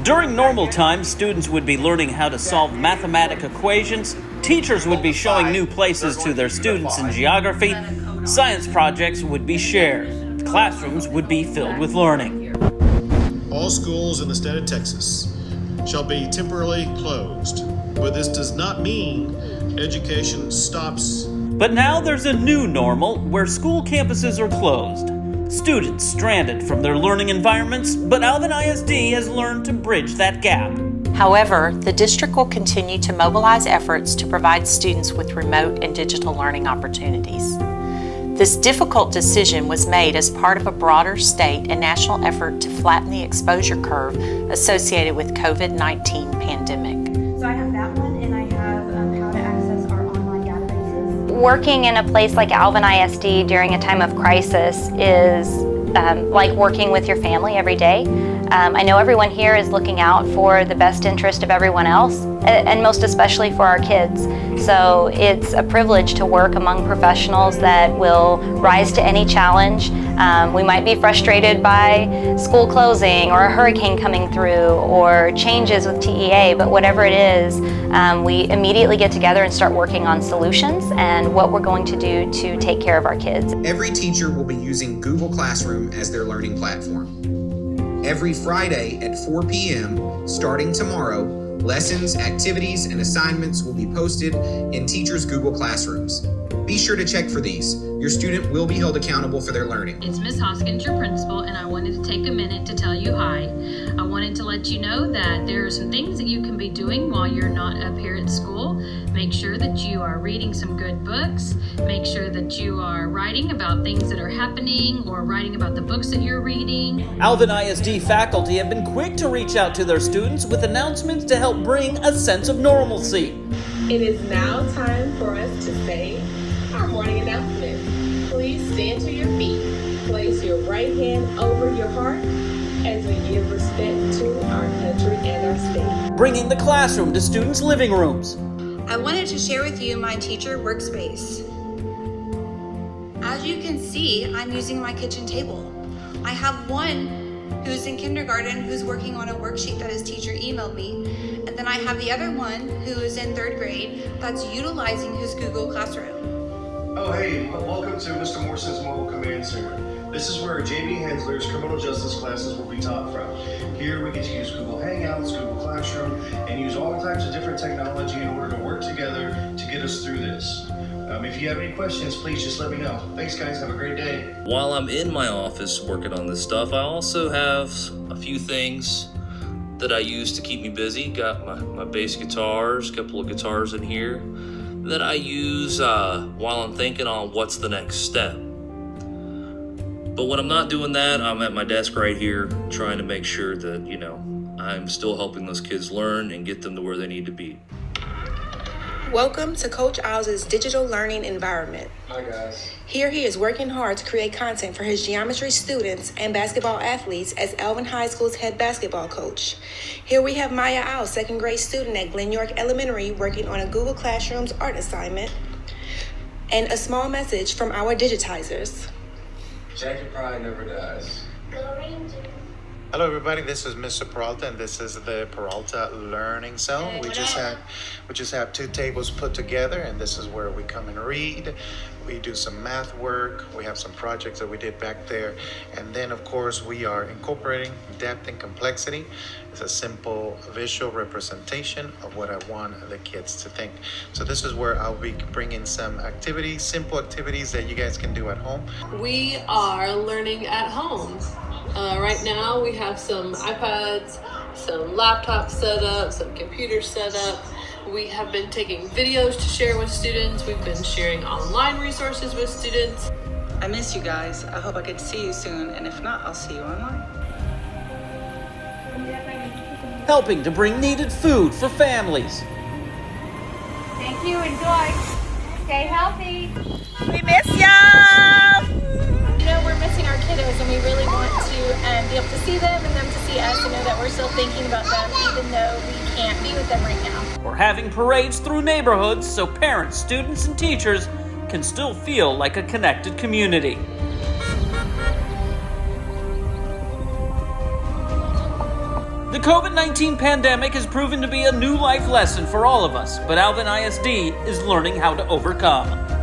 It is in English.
During normal times, students would be learning how to solve mathematical equations, teachers would be showing new places to their students in geography, science projects would be shared, classrooms would be filled with learning. All schools in the state of Texas shall be temporarily closed, but this does not mean education stops. But now there's a new normal where school campuses are closed. Students stranded from their learning environments, but Alvin ISD has learned to bridge that gap. However, the district will continue to mobilize efforts to provide students with remote and digital learning opportunities. This difficult decision was made as part of a broader state and national effort to flatten the exposure curve associated with COVID-19 pandemic. So I have that one, and I have how to access our online databases. Working in a place like Alvin ISD during a time of crisis is like working with your family every day. I know everyone here is looking out for the best interest of everyone else, and most especially for our kids. So it's a privilege to work among professionals that will rise to any challenge. We might be frustrated by school closing or a hurricane coming through or changes with TEA, but whatever it is, we immediately get together and start working on solutions and what we're going to do to take care of our kids. Every teacher will be using Google Classroom as their learning platform. Every Friday at 4 p.m., starting tomorrow, lessons, activities, and assignments will be posted in teachers' Google Classrooms. Be sure to check for these. Your student will be held accountable for their learning. It's Ms. Hoskins, your principal, and I wanted to take a minute to tell you hi. I wanted to let you know that there are some things that you can be doing while you're not up here at school. Make sure that you are reading some good books. Make sure that you are writing about things that are happening or writing about the books that you're reading. Alvin ISD faculty have been quick to reach out to their students with announcements to help bring a sense of normalcy. It is now time for us to say our morning announcement. Please stand to your feet. Place your right hand over your heart as we give respect to our country and our state. Bringing the classroom to students' living rooms. I wanted to share with you my teacher workspace. As you can see, I'm using my kitchen table. I have one who's in kindergarten who's working on a worksheet that his teacher emailed me. And then I have the other one who is in 3rd grade that's utilizing his Google Classroom. Oh, hey, welcome to Mr. Morrison's Mobile Command Center. This is where J.B. Hensler's criminal justice classes will be taught from. Here we get to use Google Hangouts, Google Classroom, and use all types of different technology in order to work together to get us through this. If you have any questions, please just let me know. Thanks, guys. Have a great day. While I'm in my office working on this stuff, I also have a few things that I use to keep me busy. Got my bass guitars, a couple of guitars in here that I use while I'm thinking on what's the next step. But when I'm not doing that, I'm at my desk right here trying to make sure that, I'm still helping those kids learn and get them to where they need to be. Welcome to Coach Owl's digital learning environment. Hi, guys. Here he is working hard to create content for his geometry students and basketball athletes as Alvin High School's head basketball coach. Here we have Maya Owl, 2nd grade student at Glen York Elementary, working on a Google Classroom's art assignment. And a small message from our digitizers. Jackie Pride never dies. Go Rangers. Hello everybody, this is Mr. Peralta and this is the Peralta Learning Zone. We just have 2 tables put together and this is where we come and read. We do some math work, we have some projects that we did back there, and then of course we are incorporating depth and complexity. It's a simple visual representation of what I want the kids to think. So this is where I'll be bringing some activities, simple activities that you guys can do at home. We are learning at home. Right now we have some iPads, some laptops set up, some computers set up. We have been taking videos to share with students. We've been sharing online resources with students. I miss you guys. I hope I get to see you soon, and if not, I'll see you online. Helping to bring needed food for families. Thank you. Enjoy. Stay healthy. We miss y'all. We're missing our kiddos, and we really want to be able to see them and them to see us, and know that we're still thinking about them, even though we can't be with them right now. We're having parades through neighborhoods so parents, students, and teachers can still feel like a connected community. The COVID-19 pandemic has proven to be a new life lesson for all of us, but Alvin ISD is learning how to overcome.